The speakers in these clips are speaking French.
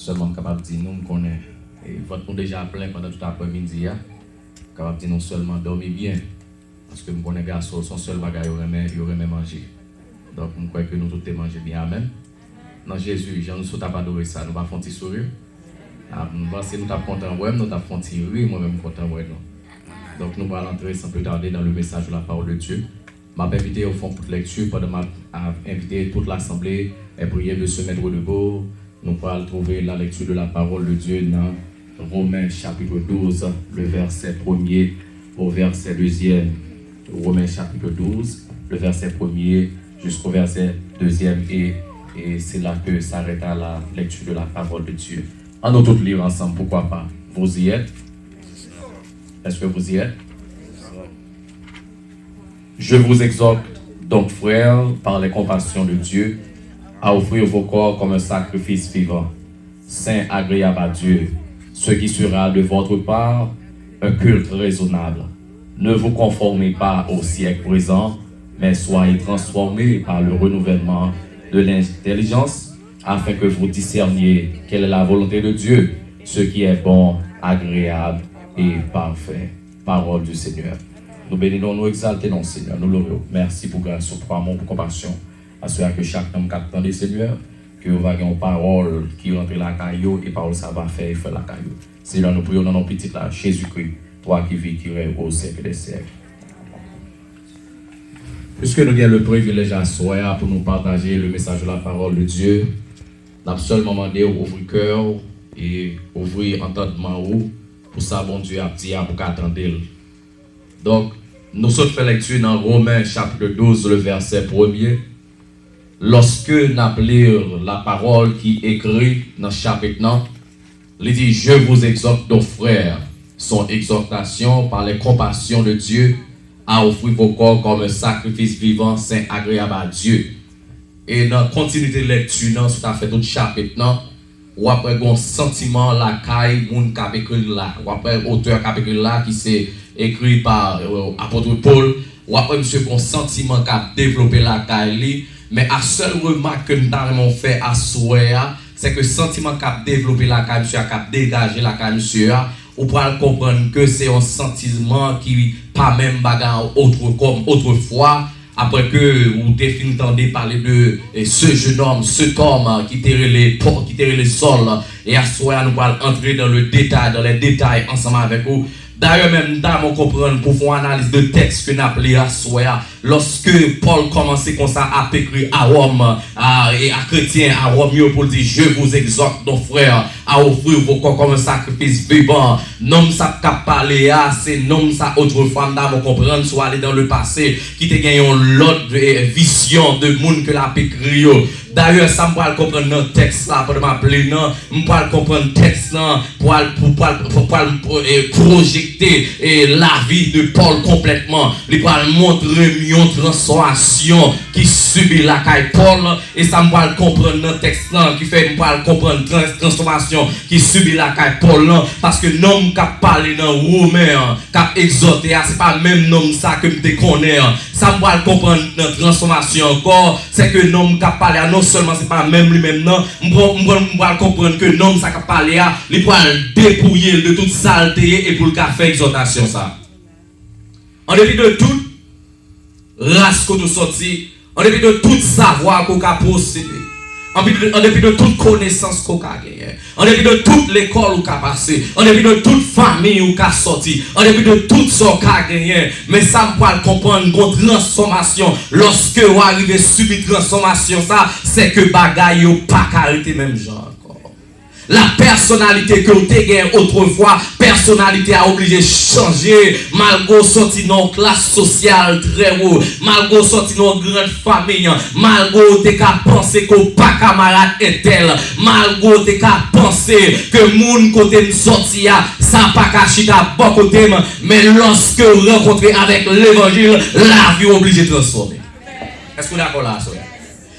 seulement capable de dire nous connaît et votre monde déjà plein pendant tout l'après-midi capable de dire non seulement dormir bien parce que nous connaît garçon son seul bagage il aurait manger donc nous croyons que nous tous manger bien amen dans Jésus Jean nous sommes pas adorer ça nous va faire un petit sourire nous pensons nous sommes contents ouais nous avons fait un petit rire moi-même content ouais non donc nous allons entrer sans plus tarder dans le message de la parole de Dieu. Je vais inviter au fond pour la lecture pendant que je invité toute l'assemblée et prier de se mettre debout. Nous allons trouver la lecture de la parole de Dieu dans Romains chapitre 12, le verset 1er au verset 2e. Romains chapitre 12, le verset 1er jusqu'au verset 2e. Et c'est là que s'arrêtera la lecture de la parole de Dieu. On nous tous lire ensemble, pourquoi pas? Vous y êtes? Est-ce que vous y êtes? Je vous exhorte donc, frères, par les compassions de Dieu, à offrir vos corps comme un sacrifice vivant, saint, agréable à Dieu, ce qui sera de votre part un culte raisonnable. Ne vous conformez pas au siècle présent, mais soyez transformés par le renouvellement de l'intelligence, afin que vous discerniez quelle est la volonté de Dieu, ce qui est bon, agréable et parfait. Parole du Seigneur. Nous bénissons, nous exaltons, Seigneur, nous louons. Merci pour grâce, pour amour, pour compassion. Assurez que chaque homme captant des Seigneurs, que vous ayez une parole qui rentre la caillou et parole ça va faire la caillou. Seigneur, nous prions dans nos petites là, Jésus-Christ, toi qui vis, qui règne au siècle des siècles. Puisque nous avons le privilège à soi pour nous partager le message de la parole de Dieu, nous avons seulement demandé d'ouvrir le cœur et ouvrir l'entendement pour ça, bon Dieu, à dire pour qu'attendre. Donc, nous sommes fait lecture dans Romains chapitre 12, le verset 1er. Lorsque nous appelons la parole qui est écrite dans le chapitre 9, il dit: Je vous exhorte, donc frères, son exhortation par les compassions de Dieu, à offrir vos corps comme un sacrifice vivant, saint, agréable à Dieu. Et dans la continuité de lecture, tout à fait tout chapitre 9, ou après un sentiment la caille, moun qui a écrit là, ou après auteur qui a écrit là, qui s'est écrit par apôtre Paul, ou après monsieur un sentiment qui a développé la caille, mais à seule remarque que nous avons fait à souhait, c'est que le sentiment qui a développé la caille, monsieur, qui a dégagé la caille, monsieur, ou pour comprendre que c'est un sentiment qui pas même bagarre autre comme autrefois. Après que vous définissez parler de ce jeune homme, cet homme qui terrait les ports, qui terrait les sols, et à ce moment nous allons entrer dans le détail, dans les détails ensemble avec vous. D'ailleurs, même nous on comprendre pour faire une analyse de texte que nous appelons à soi. Lorsque Paul commençait comme ça à écrire à Rome et à chrétiens à Rome pour dire: Je vous exhorte, nos frères, à offrir vos corps comme un sacrifice vivant. Non, ça cap parler c'est non ça autrefois nous comprendre soit aller dans le passé qui te gagné l'autre vision de monde que la écrit. D'ailleurs, ça me parle comprendre notre texte là pour m'appeler non, me parle comprendre texte là pour projeter la vie de Paul complètement. Il va montrer une transformation qui subit la caille Paul et ça me parle comprendre notre texte là qui fait me parle comprendre transformation qui subit la caille Paul là parce que nom qui parler dans Romain qui exhorté c'est pas même nom ça que me connais. Ça me parle comprendre notre transformation encore, c'est que nom qui parler non seulement c'est pas même lui-même non, me parle comprendre que nom ça qui parler il va dépouiller de toute saleté et pour le faire exhortation ça. En dépit de toute race qu'on nous sorti, en dépit de tout savoir qu'on a possédé, en dépit de toute connaissance qu'on a gagné, en dépit de toute l'école qu'on a passé, en dépit de toute famille qu'on a sorti, en dépit de tout ce qu'on a gagné, mais ça me parle comprendre une transformation. Lorsque vous arrivez à subir transformation, ça, c'est que bagaille ou pas carité même genre. La personnalité que vous avez gagnée autrefois, personnalité a obligé de changer, malgré sorti dans une classe sociale très haut, malgré sorti dans une grande famille, malgré vous avez pensé que vous pas camarade et tel, malgré vous avez pensé que moun côté sorti, ça pas caché à bon côté, mais lorsque vous rencontrez avec l'évangile, la vie est obligée de transformer. Est-ce que vous êtes d'accord là?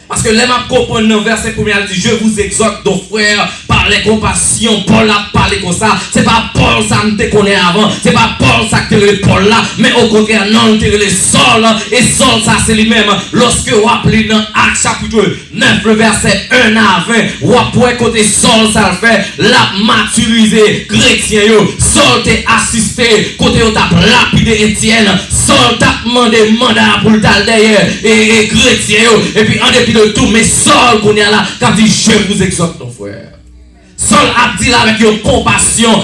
Parce que les m'a comprendre dans verset 1er, il dit: Je vous exhorte, donc frères, par parler compassion, Paul a parlé comme ça. C'est pas Paul ça me connaît avant, c'est pas Paul ça que le Paul là, mais au contraire, non, c'est le Saul, et Saul ça c'est lui-même. Lorsque vous appelez dans Actes chapitre 9, le verset 1 à 20, vous appelez côté Saul ça le fait, la maturisé chrétien, Saul t'a assisté, côté où t'a lapidé Étienne, Saul t'a demandé mandat pour le derrière, et chrétien, et puis en dépit de tout, mais Saul qu'on est là, quand dit je vous exhorte ton frère. Saul a dit là avec une compassion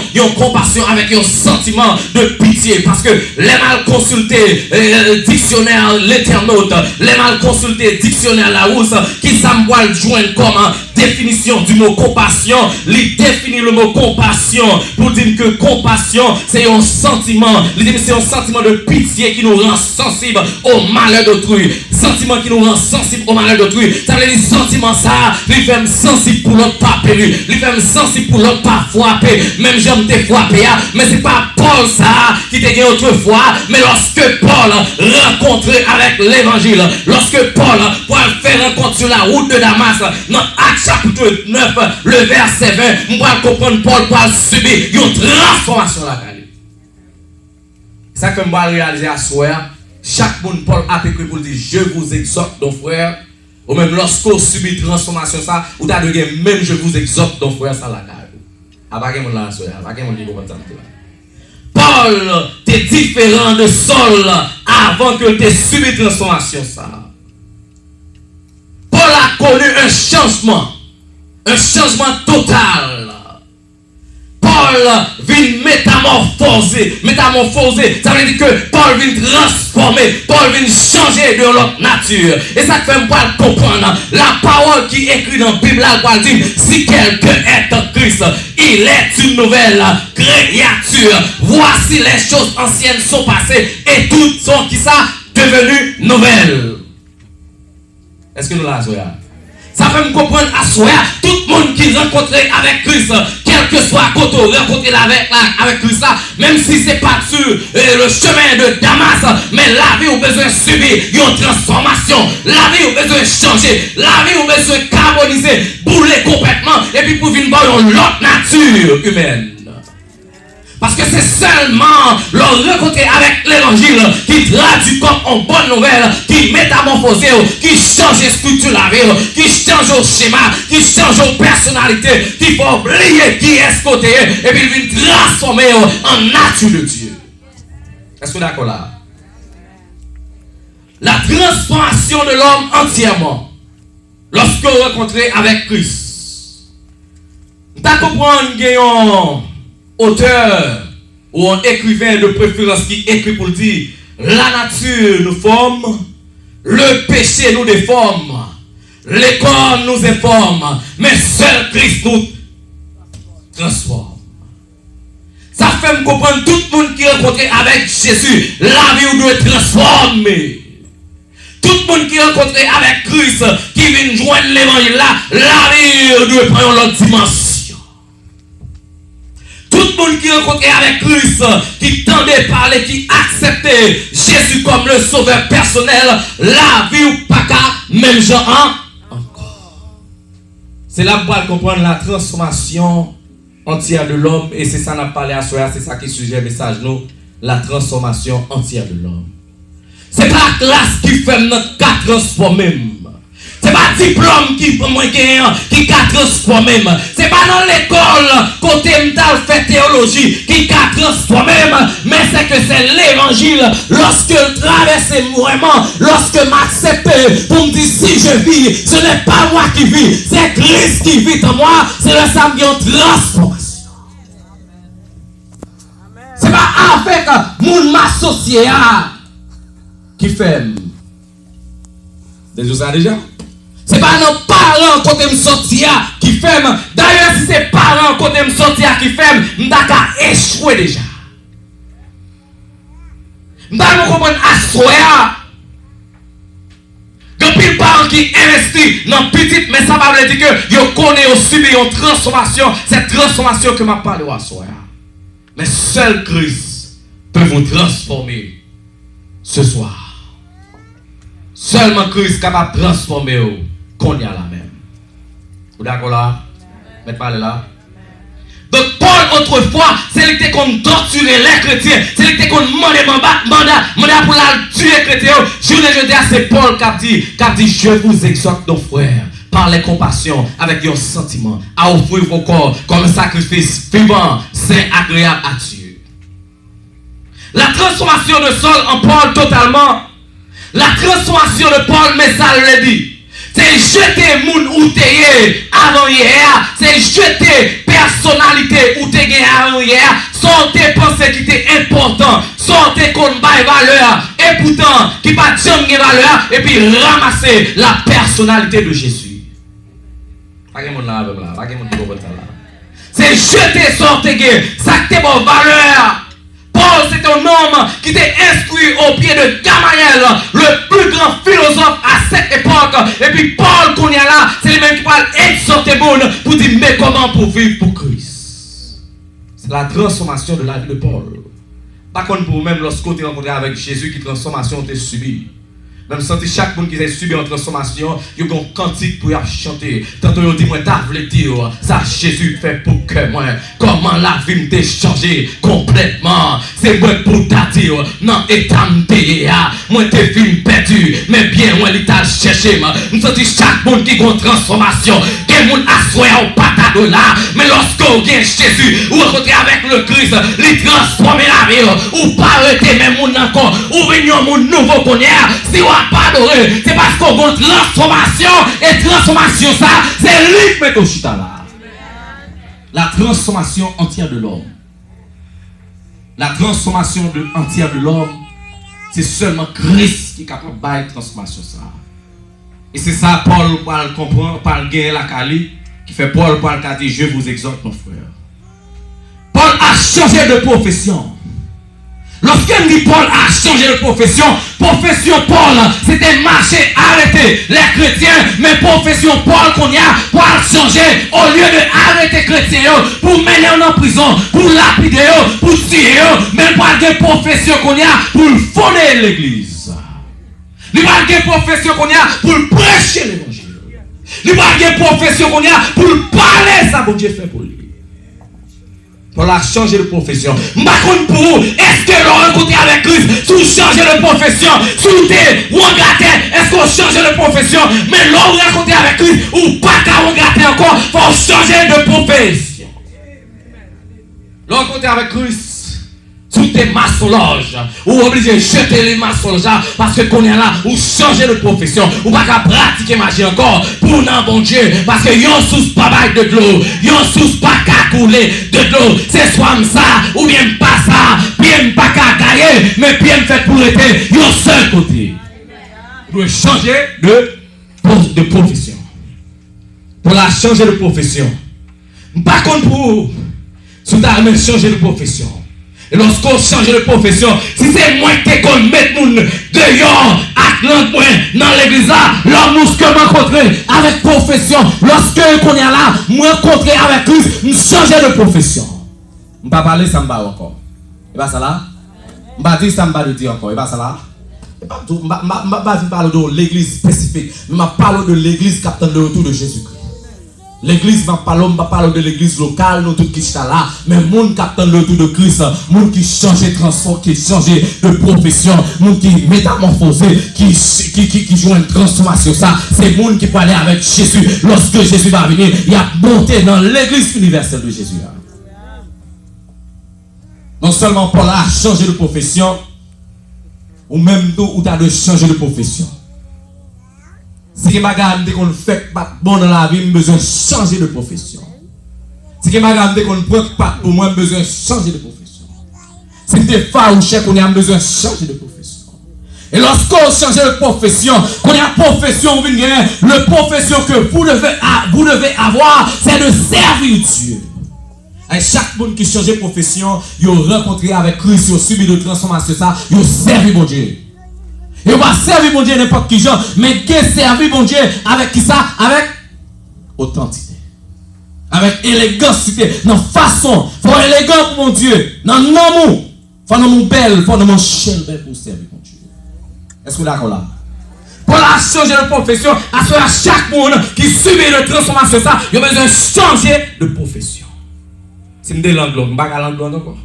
avec un sentiment de pitié, parce que les mal consultés dictionnaire l'internaute, les mal consultés dictionnaire Larousse, qui s'amboile joindre comme définition du mot compassion, il définit le mot compassion pour dire que compassion c'est un sentiment, c'est un sentiment de pitié qui nous rend sensible au malheur d'autrui, sentiment qui nous rend sensible au malheur d'autrui. Ça veut dire sentiment ça, il fait sensible pour l'autre pas péri, il fait sensible pour l'autre pas frappé, même j'aime te frapper, mais c'est pas Paul ça qui t'a gagné autrefois, mais lorsque Paul rencontré avec l'évangile, lorsque Paul pour faire rencontre sur la route de Damas, dans Actes chapitre 9, le verset 20, on va comprendre Paul pour subir une transformation là. Ça que je vais réaliser à soi, chaque monde Paul a écrit pour dire je vous exhorte donc frère, ou même lorsqu'on subit transformation ça, ou t'as de même je vous exhorte donc frère ça là. Ah pas quelqu'un là soi, pas quelqu'un qui comprend ça. Paul t'es différent de Saul avant que tu subi transformation ça. Paul a connu un changement total. Paul vient métamorphoser, ça veut dire que Paul vient transformer, Paul vient changer de l'autre nature. Et ça fait me comprendre la parole qui est écrite dans la Bible, elle dit si quelqu'un est en Christ, il est une nouvelle créature. Voici les choses anciennes sont passées et toutes sont qui ça devenues nouvelles. Est-ce que nous l'avons? Ça fait me comprendre à soi, tout le monde qui rencontre avec Christ, quel que soit côté rencontrer avec Christ, même si c'est pas sur le chemin de Damas, mais la vie a besoin de subir une transformation, la vie a besoin de changer, la vie a besoin de carboniser, bouler complètement, et puis pour venir voir une autre nature humaine. Parce que c'est seulement le rencontrer avec l'évangile qui traduit comme une bonne nouvelle, qui métamorphose, qui change structure la vie, qui change au schéma, qui change aux personnalités, qui faut oublier qui est ce côté, et puis il vient transformer en nature de Dieu. Est-ce que vous êtes d'accord là? La transformation de l'homme entièrement, lorsque vous rencontrez avec Christ, vous comprenez un auteur ou un écrivain de préférence qui écrit pour dire la nature nous forme, le péché nous déforme, les corps nous informent, mais seul Christ nous transforme. Ça fait me comprendre tout le monde qui rencontre avec Jésus, la vie doit être transformée. Tout le monde qui rencontre avec Christ, qui vient joindre l'évangile là, la vie doit prendre l'autre dimension. Tout le monde qui rencontre avec Christ, qui tendait parler, qui acceptait Jésus comme le sauveur personnel, la vie ou pas qu'à même gens encore. C'est là pour comprendre la transformation entière de l'homme, et c'est ça qu'on a parlé à soi, c'est ça qui sujet le message nous, la transformation entière de l'homme. C'est pas la classe qui fait notre cas transformer. C'est pas le diplôme qui transforme. C'est pas dans l'école côté m'tal fait théologie qui transforme. Mais c'est que c'est l'évangile. Lorsque je traverse vraiment, lorsque m'accepte pour me dire si je vis, ce n'est pas moi qui vis, c'est Christ qui vit en moi. C'est le sang qui en transformation. C'est pas avec mon associé qui fait. Déjà ça déjà? C'est pas nos parents côté me sortir qui fait. D'ailleurs, si c'est parents côté me sortir qui fait, m'daka échoué déjà. M'daka comprendre à soi. Depuis le parent qui investit dans petit, mais ça va veut dire que yo connaît ou subi une transformation, cette transformation que m'a parlé à soi. Mais seul Christ peut vous transformer ce soir. Seulement Christ est capable de transformer qu'on y a la même. Vous d'accord là? Mettez pas là. Donc Paul autrefois, c'est lui qui qu'on torturer les chrétiens, c'est lui qui qu'on demandé mandat pour la tuer les chrétiens. Je dis à c'est Paul qui a dit je vous exhorte nos frères par les compassions avec un sentiment à offrir vos corps comme un sacrifice vivant, saint, agréable à Dieu. La transformation de Saul en Paul totalement, la transformation de Paul, mais ça le dit. C'est jeter moun ou t'es avant hier. C'est jeter personnalité ou t'es avant hier. Sans tes pensées qui étaient importantes. Sans tes comptes valeur. Et pourtant, qui pas de valeur. Et puis ramasser la personnalité de Jésus. Pas que mon là, pas que mon là. C'est jeter sans tes ça qui t'es bon valeur. Paul, c'est un homme qui était instruit au pied de Gamaliel, le plus grand philosophe à cette époque. Et puis Paul, qu'on y a là, c'est lui-même qui parle exhorter le monde pour dire, mais comment pour vivre pour Christ? C'est la transformation de la vie de Paul. Par contre, pour vous-même, lorsqu'on est rencontré avec Jésus, qui transformation t'est subie. Même senti chaque monde qui a subi une transformation, il y a un cantique pour chanter. Tantôt il dit moi t'as voulu dire ça Jésus fait pour que moi comment la vie m'a changé complètement. C'est moi pour t'a dire non état m'ta moi t'es film perdu mais bien moi il t'a cherché moi. Nous senti chaque monde qui a une transformation, que monde assoyé au patate là, mais lorsqu'on vient Jésus ou rencontrer avec le Christ, il transforme la vie ou pas arrêter même monde encore ou venir mon nouveau connaître. Si pas adoré, c'est parce qu'on a une transformation et transformation ça, c'est lui qui met au chita là. La transformation entière de l'homme. La transformation entière de l'homme, c'est seulement Christ qui est capable de faire une transformation ça. Et c'est ça Paul parle comprendre, parle gagner la Cali, qui fait Paul parle qui dit je vous exhorte mon frère. Paul a changé de profession. Lorsqu'il dit Paul a changé de profession Paul, c'était marcher, arrêter les chrétiens, mais profession Paul qu'on y a, pour changer, au lieu de arrêter les chrétiens, pour mener en prison, pour lapider, pour tuer, mais pas de profession qu'on y a, pour fonder l'église. Il n'y a pas de profession qu'on y a, pour prêcher l'évangile. Il n'y a pas de profession qu'on y a, pour parler ça, bon Dieu fait pour lui. Paul a changé de profession. Par contre, pour vous, est-ce que l'on rencontre avec Christ, si vous changez de profession, si vous êtes regardez, est-ce qu'on change de profession? Mais l'on rencontre avec Christ, ou pas qu'à regarder encore, il faut changer de profession. L'on rencontre avec Christ, si vous êtes maçonloge, ou obligé de jeter les maçonloges parce que qu'on est là, ou changer de profession, ou pas qu'à pratiquer magie encore, pour non bon Dieu, parce que yon sous pas bail de l'eau, yon sous pas qu'à couler de l'eau, c'est soit ça, ou bien pas ça, bien pas qu'à gailler, mais bien fait pour être yon seul côté. Vous devez changer de profession. Pour la changer de profession. Par contre, pour si vous avez changer de profession, et lorsqu'on change de profession, si c'est moi qui qu'on met nous dehors à l'endroit dans l'église là, l'homme nous que rencontrer avec profession, lorsque qu'on est là, moi rencontrer avec Christ, nous changer de profession. Je ne vais pas parler ça encore. Et pas ça là? Je ne vais pas dire ça encore. Et pas ça là? Je ne vais pas parler de l'église spécifique, mais je parle de l'église qui attend le retour de Jésus-Christ. L'église va parler de l'église locale, nous tout qui sont là, mais le monde qui attend le retour de Christ, le monde qui change, transforme, qui change de profession, le monde qui métamorphose, qui joue une transformation, ça, c'est le monde qui peut aller avec Jésus. Lorsque Jésus va venir, il a monté dans l'église universelle de Jésus. Non seulement Paul a changé de profession, ou même tout, ou tu as de changer de profession. Si je regarde qu'on fait pas bon dans la vie, besoin de changer de profession. Si je regarde qu'on ne prend pas pour moi, besoin de changer de profession. Si tu es farouche, qu'on a besoin de changer de profession. Et lorsqu'on change de profession, qu'on a profession, le profession que vous devez avoir, c'est de servir Dieu. Et chaque monde qui change de profession, il a rencontré avec Christ, il a subi de transformation, ça, il a servi mon Dieu. Et on va servir mon Dieu n'importe qui genre, mais qu'est-ce que servir mon Dieu avec qui ça? Avec authenticité. Avec élégance, dans façon. Il faut élégant pour mon Dieu. Dans l'amour. Il faut un amour belle, il faut un amour belle pour servir mon Dieu. Est-ce que vous êtes d'accord là? Pour la changer de profession, à chaque monde qui subit de transformation, ça, il a besoin de changer de profession. Si me langue l'autre, pas la langue encore.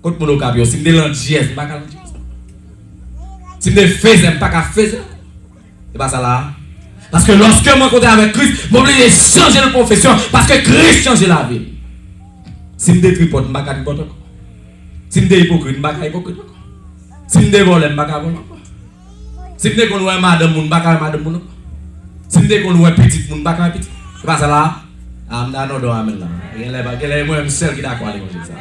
Quand mon ocabio, si me langue JS, pas la langue JS. Si me faisais, pas faire. C'est pas ça là. Parce que lorsque je rencontre avec Christ, je vais changer de profession parce que Christ change la vie. Si je me tripote, je ne vais pas tripoter. Si je suis hypocrite, je ne vais pas hypocrite. Si je suis volé, je ne vais pas voler. Si je suis madame, je ne vais pas madame. Si je suis petit, je ne vais pas petit. C'est pas ça là. Ah, non, non, amen là. Il y a moi-même seul qui est d'accord avec ça.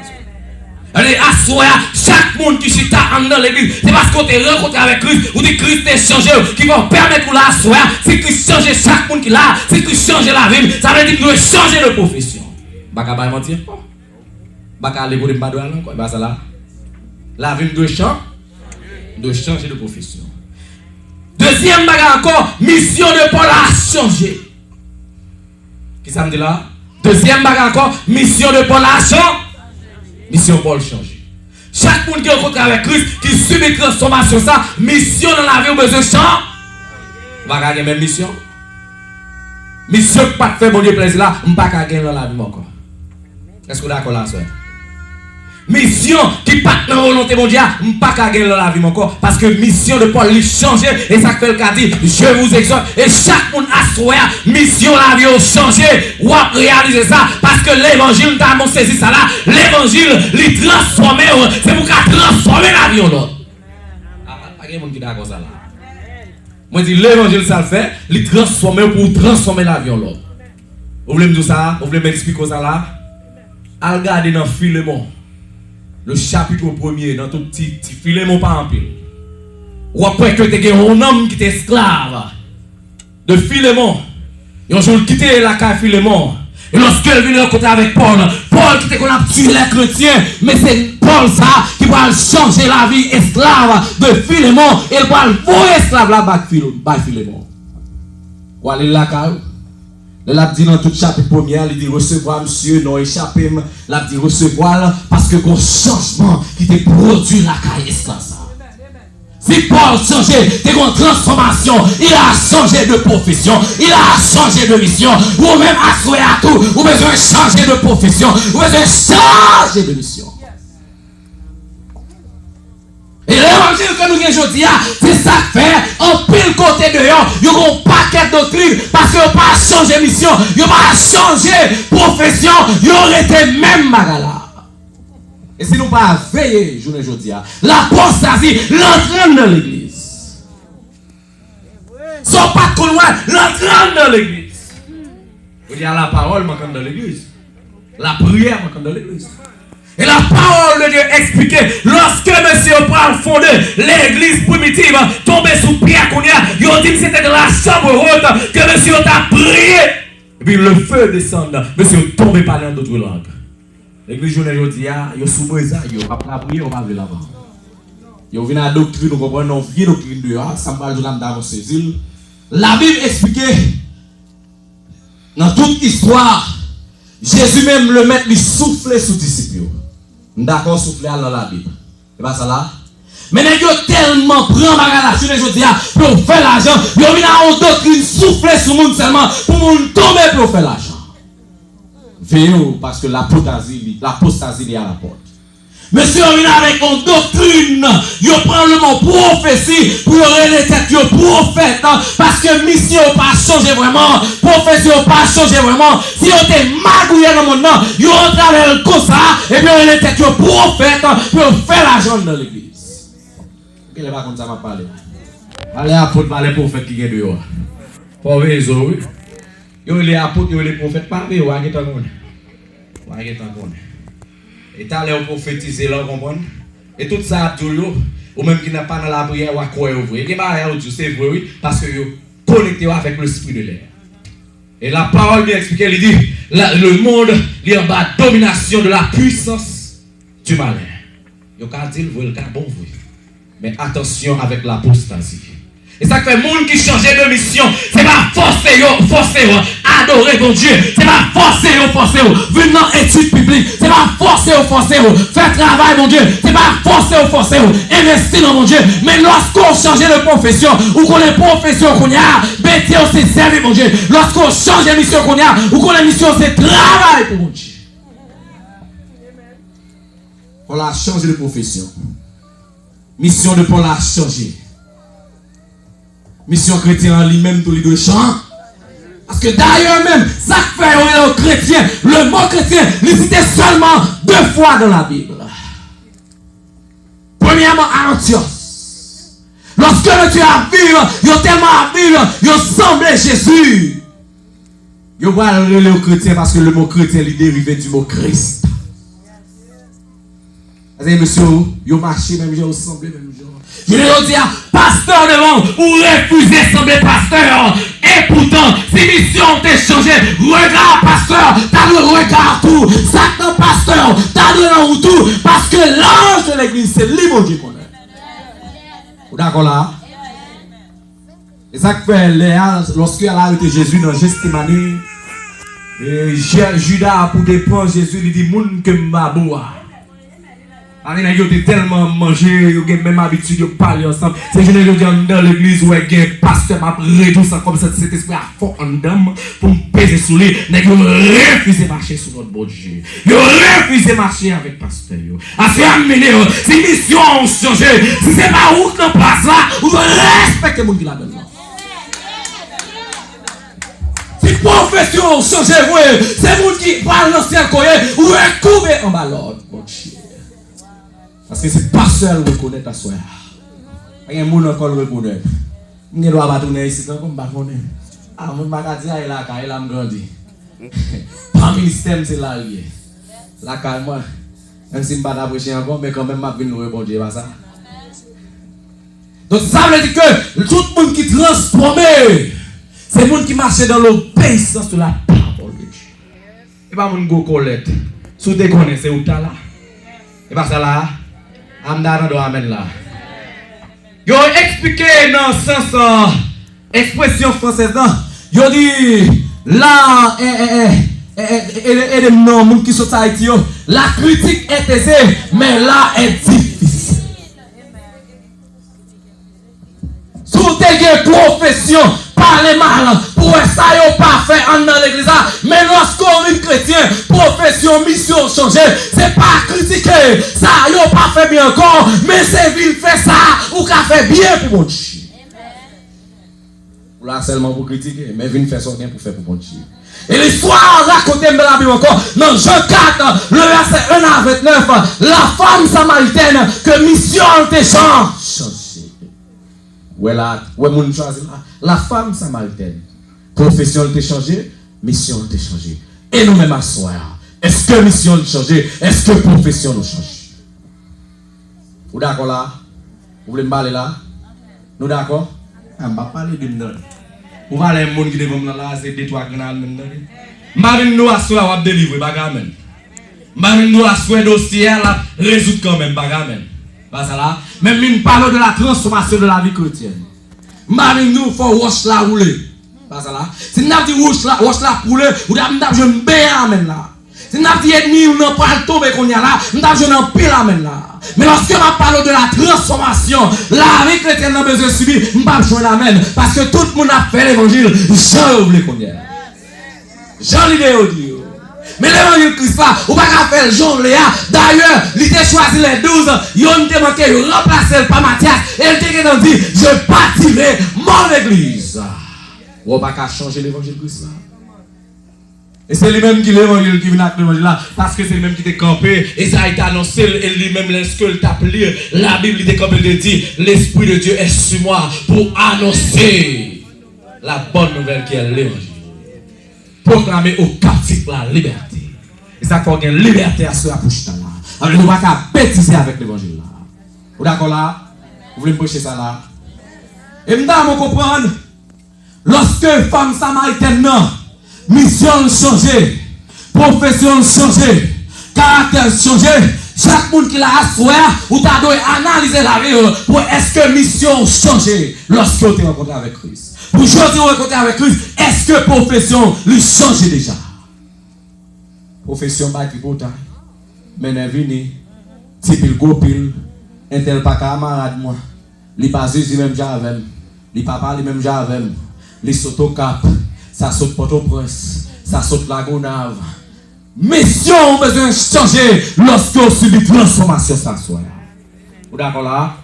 Allez, assoya, chaque monde qui chita dans l'église, c'est parce qu'on est rencontré avec Christ, ou dit Christ est changé, qui va permettre de l'assoya, c'est Christ change chaque monde qui l'a, c'est Christ change la vie, ça veut dire qu'il doit changer de profession. Baka pas mentir, baka aller pour les badouans, quoi, bah ça là. La vie doit changer de profession. Deuxième bagarre encore, mission de Paul a changé. Qui ça me dit là? Deuxième bagarre encore, mission de Paul a changé. Mission Paul change. Chaque monde qui rencontre avec Christ, qui subit transformation, ça, mission dans la vie, ou besoin de changer. On va gagner même mission. Mission qui pas faire mon Dieu plaisir là, on ne va pas gagner dans la vie encore. Est-ce que vous êtes d'accord là, soeur? Mission qui pas dans la volonté mondiale, on ne va pas gagner dans la vie encore. Parce que mission de Paul, il change, et ça fait le cas dit, je vous exhorte, et chaque monde a souhait, mission la vie, changer, ou à réaliser ça, parce que l'évangile, nous avons saisi ça là, l'évangile, il transforme, c'est pour qu'il transforme la vie en l'autre. Pas de monde qui est d'accord ça là. Moi je dis, l'évangile, ça le fait, il transforme pour transformer la vie en l'autre. Vous voulez me dire ça? Vous voulez m'expliquer ça là? À regarder dans Philémon. Le chapitre premier, dans tout petit Philémon pas en pile. Ou après que tu as un homme qui est esclave de Philémon. Et un jour, il quitté la caille Philémon. Et lorsqu'il vient rencontrer avec Paul qui était qu'on a tué les chrétiens, mais c'est Paul ça qui va changer la vie esclave de Philémon. Et il va le beau esclave là-bas Philémon. Ou aller la caille. Il a dit dans tout chapitre premier, il dit recevoir monsieur, non échappé, il a dit recevoir parce que un changement qui te produit la caille esclave. Si Paul changeait, c'est une transformation, il a changé de profession, il a changé de mission, ou même assoué à tout, ou besoin de changer de profession, ou besoin de changer de mission. Et l'évangile que nous avons aujourd'hui, c'est ça que fait, en pile côté dehors, il y a un paquet de doctrines, parce qu'ils n'ont pas changé de mission, ils n'ont pas changé de profession, ils auraient été même magala. Et si nous pas veiller, journée aujourd'hui, l'apostasie, l'entraîne dans l'église. Sans pas trop loin, l'entraîne dans l'église. Vous dites la parole manque dans l'église. La prière manque dans l'église. Et la parole de Dieu expliquait, lorsque monsieur Paul fondé l'église primitive, tombé sous pierre qu'on y a, il a dit que c'était dans la chambre haute que monsieur a prié. Et puis le feu descend, monsieur tombé par dans d'autres langues. L'église journée aujourd'hui, il y a sous ça, il n'y a pas prier, on va aller là-bas. Il y a une doctrine, nous comprenons, une vieille doctrine dehors, ça me parle de l'âme d'avancer. La Bible expliquait, dans toute histoire, Jésus même le maître lui souffler sous disciples. D'accord, souffler dans la Bible. C'est pas ça là? Mais il a tellement pris la journée aujourd'hui pour faire l'argent, il y a une doctrine souffler sur le monde seulement pour nous tomber pour faire l'argent. Veillez parce que l'apostasie est à la porte. Monsieur, on vient avec une doctrine. Il prend le mot prophétie pour les têtes de prophète. Parce que mission n'a pas changé vraiment. Prophétie n'a pas changé vraiment. Si on était magouillé dans le monde, il rentre avec le comme ça. Et puis on les têtes de prophète pour faire l'argent dans l'église. Quel est pas comme ça va parler? Allez à apôtre, allez prophète qui est dehors. Pour les autres, il y a les apôtres, il y a les prophètes, pas les autres. Et t'as l'air prophétiser là, comprendre? Et tout ça, tout le ou même qui n'a pas dans la prière, ou à quoi vous voyez. Et c'est vrai, oui, parce que vous connectez avec l'esprit de l'air. Et la parole bien expliquée, il dit, le monde est en bas domination de la puissance du malin. Vous pouvez dire, vous le bon, vous. Mais attention avec l'apostasie. Et ça fait monde qui changeait de mission. C'est pas forcer, adorer mon Dieu. C'est pas forcer, venir dans études publiques. C'est pas forcer, faire travail, mon Dieu. C'est pas forcer, investir dans mon Dieu. Mais lorsqu'on change de profession, ou qu'on est profession qu'on a, métier, c'est servir, mon Dieu. Lorsqu'on change de mission qu'on a, ou qu'on a mission, c'est travail pour mon Dieu. Paul a changé de profession. Mission de Paul a changé. Mission chrétien en lui-même, tous les deux chants. Parce que d'ailleurs même, ça fait le chrétien, le mot chrétien, il cité seulement 2 fois dans la Bible. Premièrement, à Antioche. Lorsque le Dieu a vu, il a tellement vu, il a semblé Jésus. Il va le chrétien parce que le mot chrétien est dérivé du mot Christ. Monsieur, il a marché même jour, semblé même jour. Je lui dis, pasteur devant, ou refusez sembler pasteur. Et pourtant, si mission t'est changé, regarde pasteur, t'as le regard tout. Satan pasteur, t'as le tout. Parce que l'ange de l'église, c'est lui, mon Dieu, qu'on est. Vous d'accord là? Et ça fait Léa, lorsqu'elle a arrêté Jésus dans Gethsémani, Judas, pour déprendre Jésus, il dit, moun que m'aboua. Ils ont tellement mangé, ils ont même habitude de parler ensemble. C'est je dis dans l'église où il y a un pasteur m'a réduit ça comme ça, cet esprit à fort en dame pour me peser sur lui. Ils ont refusé de marcher sur notre bon Dieu. Ils ont refusé de marcher avec le pasteur. Assez amené, si mission ont changé, si c'est pas où qu'on passe là, vous respectez le monde qui l'a donné. Si profession ont changé, c'est le monde qui parle dans ciel courrier, ou recouvre en bas l'ordre, mon Dieu. Parce que c'est pas seul reconnaître à soi. Il y a des gens qui reconnaissent. Je ne dois pas tourner ici comme je ne connais pas. Je ne vais pas dire qu'il a grandi. Pas ministère, c'est là. La calme, même si je ne vais pas t'approcher encore, mais quand même, je vais nous répondre à ça. Donc ça veut dire que tout le monde qui transforme, c'est le monde qui marche dans l'obéissance de la parole de Dieu. Et pas mon go Colette. Si vous connaissez où tu là. Et pas ça là. Amdana do amen là. Yo expliqué dans le sens expression française. Yo dit là et les noms qui sont Haïti, la critique est aisée, mais là est difficile. Sous tes profession, parler mal, pour ça yon pas fait en dans l'église. Mais lorsqu'on est chrétien, profession, mission changée, c'est pas critiquer. Ça yon pas fait bien encore, mais c'est vil fait ça, ou qu'a fait bien pour mon Dieu. Ou là seulement pour critiquer, mais vin faire son bien pour faire pour mon Dieu. Et l'histoire racontée dans la Bible encore, dans Jean 4, le verset 1 à 29, la femme samaritaine que mission était changée. La femme samaritaine, profession était changée, mission était changée. Et nous-mêmes à soir, est-ce que mission a changé? Est-ce que profession a changé? Vous d'accord là? Vous voulez me parler là? Nous d'accord? Je ne vais pas parler d'une autre. Vous voyez les gens qui devant là, c'est des trois grenades maintenant. Marine nous a soir à délivrer, bagamen. Marine nous a soir dossier à résoudre quand même, bagamen. Pas ça là. Même nous parlons de la transformation de la vie chrétienne. Marine nous faut wash la rouler. Pas ça là. Si nous avons dit wash la rouler, ou d'abord je me béamen là. Si nous avons dit ennemi ou non pas le tomber qu'on y a là, nous avons je n'en pile amen là. Mais lorsque on parle de la transformation, la vie chrétienne n'a besoin de subir, nous ne pouvons pas jouer l'amen. Parce que tout le monde a fait l'évangile, Jean oublie qu'on y a. Jean l'idée dit. Mais l'évangile Christ là, on ne va pas faire Jean Léa. D'ailleurs, il a choisi les 12, il a demandé de remplacer par Matthias. Et il a dit, je bâtirai mon église. On ne va pas changer l'évangile Christ là. Et c'est lui-même qui l'évangile qui vient avec l'évangile là. Parce que c'est lui-même qui t'a campé. Et ça a été annoncé. Et lui-même, lorsque il t'a plié, la Bible il campé, il dit, l'Esprit de Dieu est sur moi pour annoncer la bonne nouvelle qui est l'évangile. Proclamer aux captifs la liberté. Et ça fait qu'il y a une liberté à ce approche là. Alors nous ne pouvons pas bêtiser avec l'évangile là. Vous d'accord là? Vous voulez me prêcher ça là? Et nous devons comprendre, lorsque femme samaritaine non, mission changée, profession changée, caractère changé, chaque monde qui l'a assuré, ou t'as dû analyser la vie pour est-ce que mission changée lorsque tu es rencontré avec Christ. Pour aujourd'hui rencontrer avec Christ, est-ce que profession lui change déjà? Profession pas qui pourtant, mais n'est venu, si pile go pile, un tel pas camarade moi, li pas Jésus même j'avais, li papa lui même j'avais, li saute au Cap, ça saute Port-au-Prince, ça saute la Gonave, mission besoin de changer lorsque vous subissez transformation ça soit. Vous d'accord là?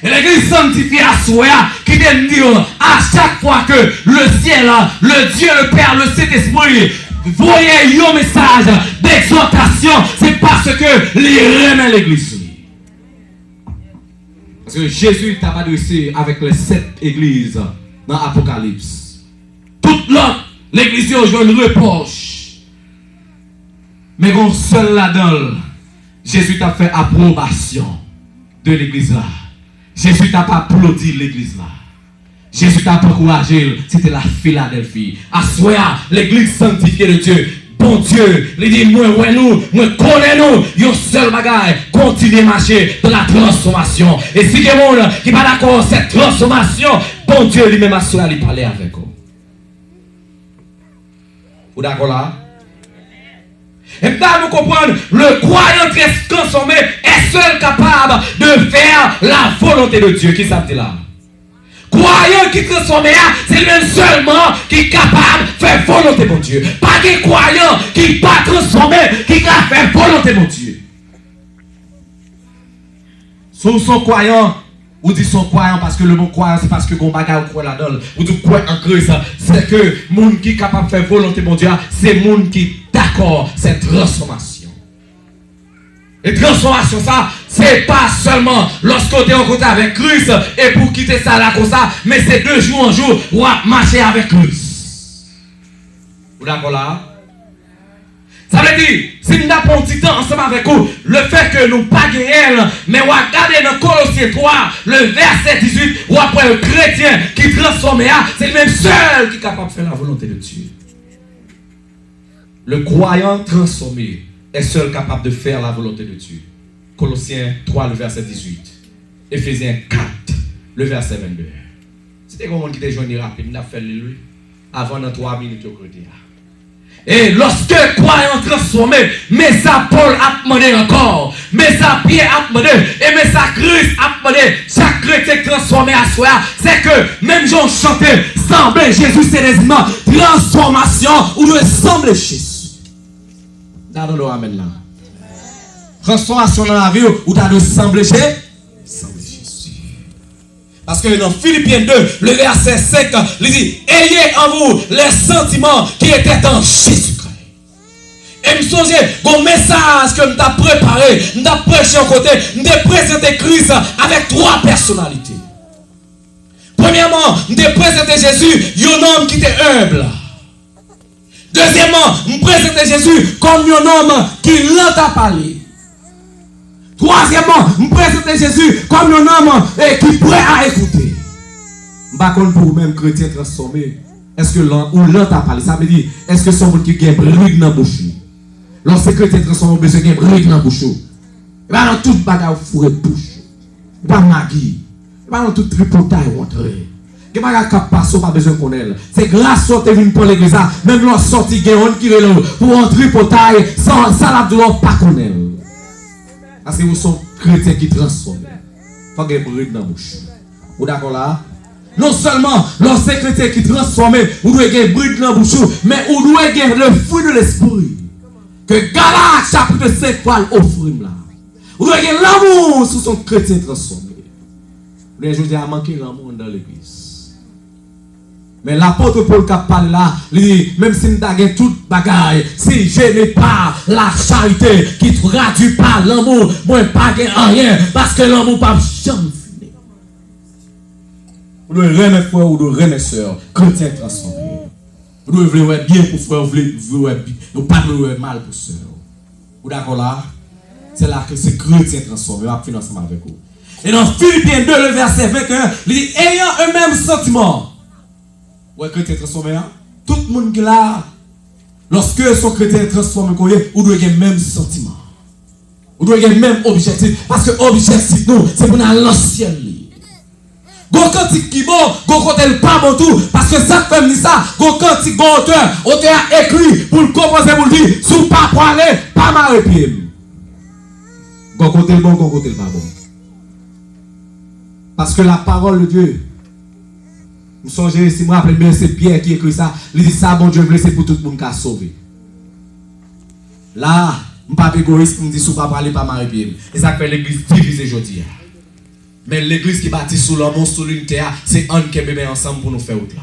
Et l'église sanctifiée à soi qui vient dire à chaque fois que le ciel, le Dieu, le Père, le Saint-Esprit voyait un message d'exhortation, c'est parce que les remet l'église. Parce que Jésus t'a adressé avec les 7 églises dans l'Apocalypse. Toute l'autre, l'église a joué une reproche. Mais qu'on seul là-dedans, Jésus t'a fait approbation de l'église là. Jésus t'a pas applaudi l'église là. Jésus t'a pas encouragé, c'était la Philadelphie. À soi, l'église sanctifiée de Dieu. Bon Dieu, il dit, moi connais nous, yon seul bagaille, continue à marcher dans la transformation. Et si quelqu'un qui n'est pas d'accord avec cette transformation, bon Dieu lui-même a soi, il parler avec vous. Vous d'accord là? Et là, vous comprenez, le croyant transformé est seul capable de faire la volonté de Dieu. Qui ça dit là? Croyant qui transforme, c'est lui seulement qui est capable de faire volonté de Dieu. Pas des croyants qui ne sont pas transformés, qui va faire volonté de Dieu. Si vous sont croyants, vous dites sont croyants parce que le mot croyant, c'est parce que vous bagarre croit là-dedans. Vous dites croyant en Christ, c'est que le monde qui est capable de faire volonté de Dieu, c'est le monde qui est d'accord, c'est transformation. Et transformation, ça, c'est pas seulement lorsqu'on est en contact avec Christ et pour quitter ça là comme ça, mais c'est de jour en jour où on marcher avec Christ. Vous d'accord là? Ça veut dire, si nous avons un petit temps ensemble avec vous, le fait que nous ne pas gagner, mais on va regarder dans Colossiens 3, le verset 18, où après le chrétien qui transforme, c'est le même seul qui est capable de faire la volonté de Dieu. Le croyant transformé est seul capable de faire la volonté de Dieu. Colossiens 3, le verset 18. Éphésiens 4, le verset 22. C'était comment qui était joint rapide, nous avons fait lui avant dans 3 minutes au côté. Et lorsque croyant transformé, mais ça Paul a demandé encore, mais ça Pierre a demandé, et mais ça Christ a demandé, chaque chrétien transformé à soi, c'est que même Jean chantait, sembler Jésus sérieusement, transformation ou de sembler Jésus. Dans le amen là. Transformation dans la vie ou t'as de sembler Jésus. Parce que dans Philippiens 2, le verset 5, il dit, ayez en vous les sentiments qui étaient en Jésus-Christ. Et me songez, bon message que nous avons préparé, nous avons prêché au côté, nous avons présenté Christ avec 3 personnalités. Premièrement, nous avons présenté Jésus, un homme qui était humble. Deuxièmement, nous présentons Jésus comme un homme qui l'entend parler. Troisièmement, nous présentons Jésus comme un homme qui est prêt à écouter. Par contre, pour vous-même, chrétien transformé, est-ce que l'entend parler? Ça veut dire, est-ce que c'est un monde qui a un bruit dans la bouche? Lorsque chrétien transformé, besoin d'un bruit dans la bouche. Et bien, dans toute bagarre, vous fourrez bouche. Et pas magie. Et bien, dans toute tripotaille, vous entrez. Que pas qu'à passer, pas besoin qu'on ait. C'est grâce à vous pour l'église, même lorsque sorti gagne qui est pour entrer pour taille sans la douleur pas qu'on ait. Parce que vous sont chrétiens qui transforment. Il faut que vous bruit dans la bouche. Vous d'accord là? Non seulement lorsque c'est chrétien qui transforme, vous devez gagner bruit dans la bouche, mais vous devez gagner le fruit de l'esprit. Que Galates chapitre 5 parle offre là. Vous devez gagner l'amour sur son chrétien transformé. Vous devez juste manquer l'amour dans l'église. Mais l'apôtre Paul qui parle là, même si nous avons toute bagaille, si je n'ai pas la charité qui traduit par l'amour, moi je n'ai pas rien, parce que l'amour pas jamais fini. Vous devez remettre frère, vous devez remettre soeur, chrétien transformé. Vous devez vouloir bien pour frère, vous devez pas vouloir mal pour soeur. Vous d'accord là? C'est là que c'est chrétien transformé, on va finir ensemble avec vous. Et dans Philippiens 2, le verset 21, il dit, ayant un même sentiment. Ouais, chrétien transformé, tout le monde qui est là, lorsque son chrétien est transformé, vous devez avoir le même sentiment. Vous devez avoir le même objectif. Parce que l'objectif, nous, c'est pour l'ancien lit. Gon cantique qui bon, gon côté pas bon tout. Parce que ça fait ça, gon cantique, gon auteur écrit pour le composer, pour le dire, sous pas poiler, pas mal pied. Gon côté bon, gon côté pas bon. Parce que la parole de Dieu, vous songez, si moi rappelle bien, c'est Pierre qui écrit ça. Il dit ça, bon Dieu, c'est pour tout le monde qui a sauvé. Là, je ne suis pas égoïste pour me dire si vous ne parlez pas Marie-Pierre. Et ça fait l'église divisée aujourd'hui. Mais l'église qui bâtit sous l'amour, sous l'unité, c'est un qui est ensemble pour nous faire autre là.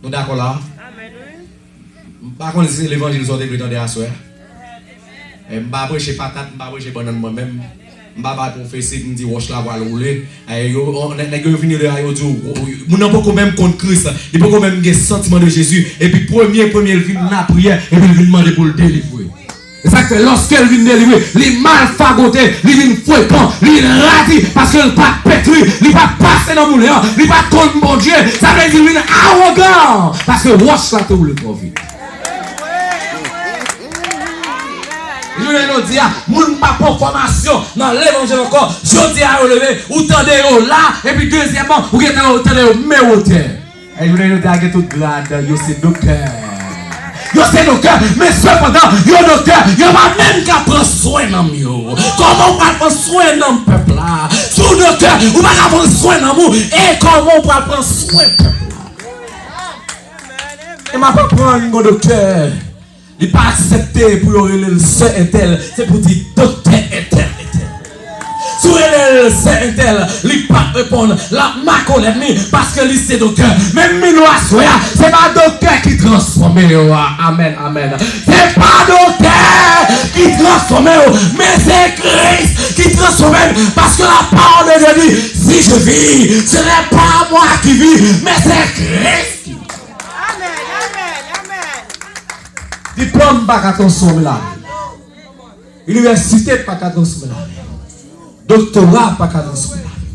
Nous d'accord là? Par contre, si l'évangile sont débutés dans des soeurs. Je ne vais pas prêcher patate, je ne vais pas prêcher banane moi-même. Je ne vais pas confesser, je me dis, wash la voile rouler. On est venu de là, on n'a pas même contre Christ, il n'a pas même des sentiments de Jésus. Et puis, premier, il vient la prière, et puis il vient demander pour le délivrer. C'est ça que lorsqu'elle vient délivrer, il mal fagoté, il vient fouettant, il radie, parce qu'il n'est pas pétri, il n'est pas passé dans le moulin, il n'est pas contre mon Dieu. Ça veut dire qu'il vient arrogant, parce que wash la tout le trop vite. Je veux dire, moun pas pour formation dans l'évangile encore. Je dis à relever, ou tendez là, et puis deuxièmement, ou tendez au méroteur. Et je veux dire, que tout grade, c'est docteur. C'est docteur, mais cependant, docteur, pas même qu'à prendre soin dans nous. Comment on va prendre soin dans le peuple là? Sous docteur, on va prendre soin dans nous. Et comment on va prendre soin dans le peuple là? Et m'a pas prendre mon docteur. Il n'est pas accepté pour le seul intel, c'est pour dire docteur intel. Sur le seul intel, il ne pas répondre, la macolette, parce que lui c'est docteur. Même ce n'est pas docteur qui transforme. Amen, amen. C'est pas docteur qui transforme, mais c'est Christ qui transforme. Parce que la parole de Dieu dit, si je vis, ce n'est pas moi qui vis, mais c'est Christ qui vit. Diplôme pas qu'à transformer la vie. Université pas qu'à transformer la vie. Doctorat pas qu'à transformer la vie.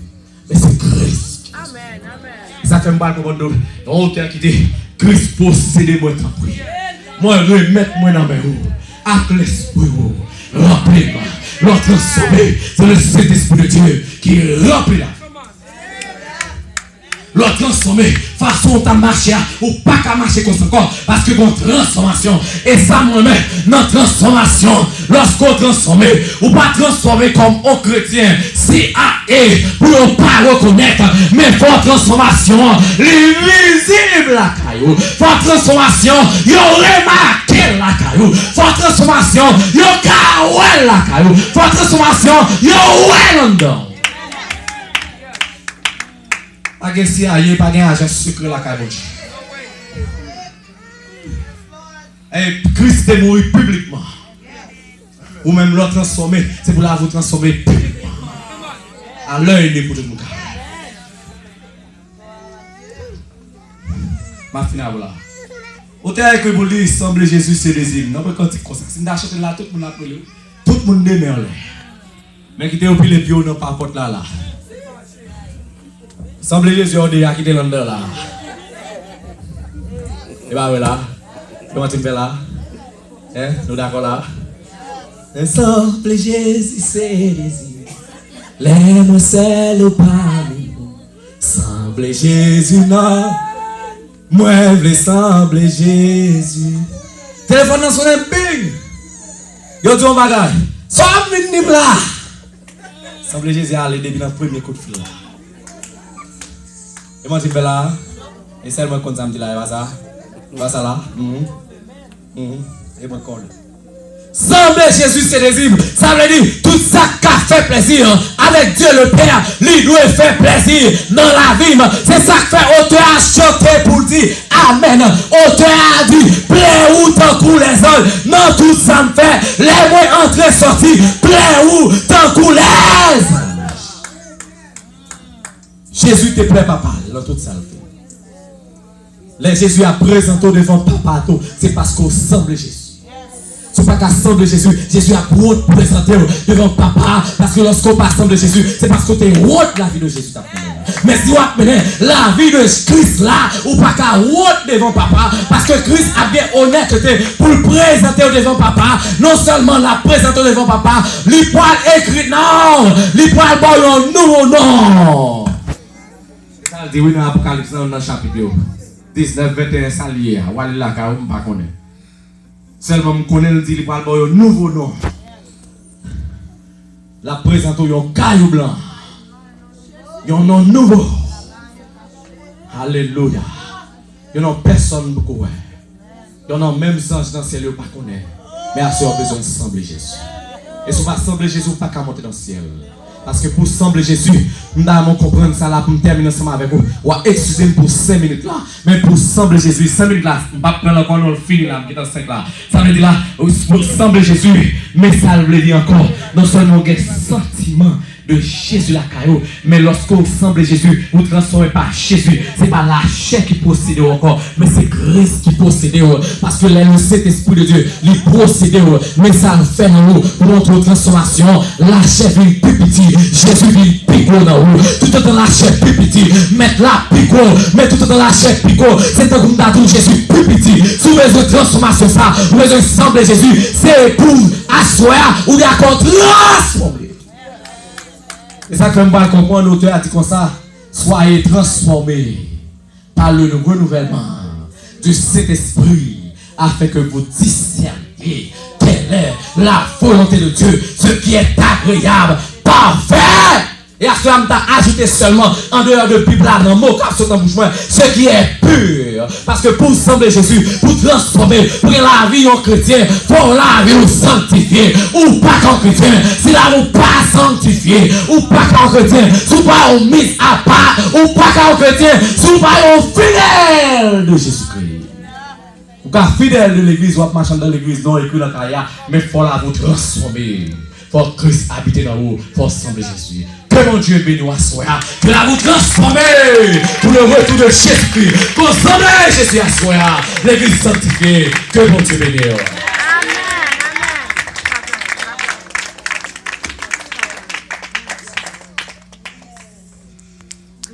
Mais c'est Christ. Amen, amen. Ça fait mal pour mon auteur qui dit Christ possédez-moi ta prière. Moi remettre-moi dans mes roues. Avec l'esprit remplis-moi. L'autre transformé, c'est le Saint-Esprit de Dieu qui remplit la vie. L'autre transformé, façon ta marcher ou pas qu'à marcher comme ça encore, parce que bon transformation, et ça moi-même, notre transformation, lorsqu'on transforme, ou pas transformer comme un chrétien, si à et pour ne pas reconnaître, mais faut transformation, l'invisible la caillou, faut transformation, il remarqué la caillou, faut transformation, il a la caillou, faut transformation, il a dedans. Pas de CIA, pas d'agent secret la caboche. Et Christ est mort publiquement. Ou même l'autre transformé, c'est pour la vous transformer publiquement. À l'œil de pour tout le monde. Ma finale là. Autant que vous dites, semble Jésus c'est des hymnes. Non, mais quand tu comme ça, si vous achetez là, tout le monde appelle. Tout le monde demeure là. Mais qui était au pied les pieds, non pas porte là. Semble Jésus a déjà quitté l'endroit là. Et bah voilà. Comment tu me fais là? Hein? Nous d'accord là? Semble Jésus c'est désir. L'aime seul parmi nous. Semble Jésus non. Moi je semble Jésus. Téléphone dans son bing. Yo dis on bagage. Semble venir là. Semble Jésus aller depuis le premier coup de fil là. Et moi je fais là, et seulement quand ça me dit là, il va ça là. Et moi colle. Semble Jésus c'est désir. Ça veut dire tout ça qui fait plaisir avec Dieu le Père, lui doit faire plaisir dans la vie. C'est ça que fait auteur a chanté pour dire Amen. Auteur a dit plaît où tant que les autres. Non tout ça me fait. Les mots entrer sortir. Plaît où tant que les. Jésus te plaît papa dans toute sa vie. Les Jésus a présenté devant papa, c'est parce qu'on semble Jésus. C'est pas qu'à semble Jésus, Jésus a présenté devant papa, parce que lorsqu'on passe de Jésus, c'est parce qu'on est haute la vie de Jésus. Mais si on a la vie de Christ là, ou pas qu'à haute devant papa, parce que Christ a bien honnêteté pour le présenter devant papa, non seulement la présenter devant papa, lui poil écrit non, lui poil bon nouveau nom. Ça dit oui dans l'Apocalypse dans le chapitre 19, 21, ça lié. Wali la ka ou pas connaît. Seulement me connaît le dit il parle un nouveau nom. La présente un caillou blanc. Un nom nouveau. Alléluia. Il n'y a personne beaucoup. Il y a même sens dans le ciel pas connaît. Mais à ce moment, besoin de sembler Jésus. Et si on va sembler Jésus, on ne peut pas monter dans le ciel. Parce que pour sembler Jésus, nous devons comprendre ça là pour terminer ensemble avec vous. Excusez-moi pour 5 minutes là. Mais pour sembler Jésus, 5 minutes là, on ne va pas prendre encore le fini là, qui est dans 5 là. Ça veut dire là, pour sembler Jésus, mais ça veut dire encore, non seulement des sentiments de Jésus la caillou, mais lorsque vous semblez Jésus, vous ne transformez pas Jésus. Ce n'est pas la chair qui possède encore, mais c'est Christ qui possède. Parce que le Saint-Esprit de Dieu, il possède, mais ça fait en nous pour notre transformation. La chair vient plus petit, Jésus vient picot dans vous. Tout dans la chair plus petit, mettre la picot, mais tout dans la chair picot. C'est comme d'abord Jésus plus petit. Si vous avez une transformation, ça, vous avez sembler Jésus, c'est pour asseoir ou d'accord transformer. C'est ça que je vais comprendre, l'auteur a dit comme ça. Soyez transformés par le renouvellement du Saint-Esprit afin que vous discerniez quelle est la volonté de Dieu, ce qui est agréable, parfait. Et à cela, je t'ai ajouté seulement, en dehors de Bible, dans le mot, ce qui est pur. Parce que pour sembler Jésus, pour transformer, pour la vie en chrétien, pour la vie en sanctifié, ou pas qu'en chrétien, si là ou pas sanctifié, ou pas qu'en chrétien, si ou pas on mise à part, ou pas qu'en chrétien, si ou pas on fidèle de Jésus-Christ. Ou pas fidèle de l'église, ou pas marchand dans l'église, non, écrit dans la carrière, mais il faut la vous transformer. Faut Christ habiter dans vous, faut sembler Jésus. Que mon Dieu bénisse à soi, que la vous transformer pour le retour de Jésus-Christ. Pour sembler Jésus à soi, l'église sanctifiée, que mon Dieu bénisse.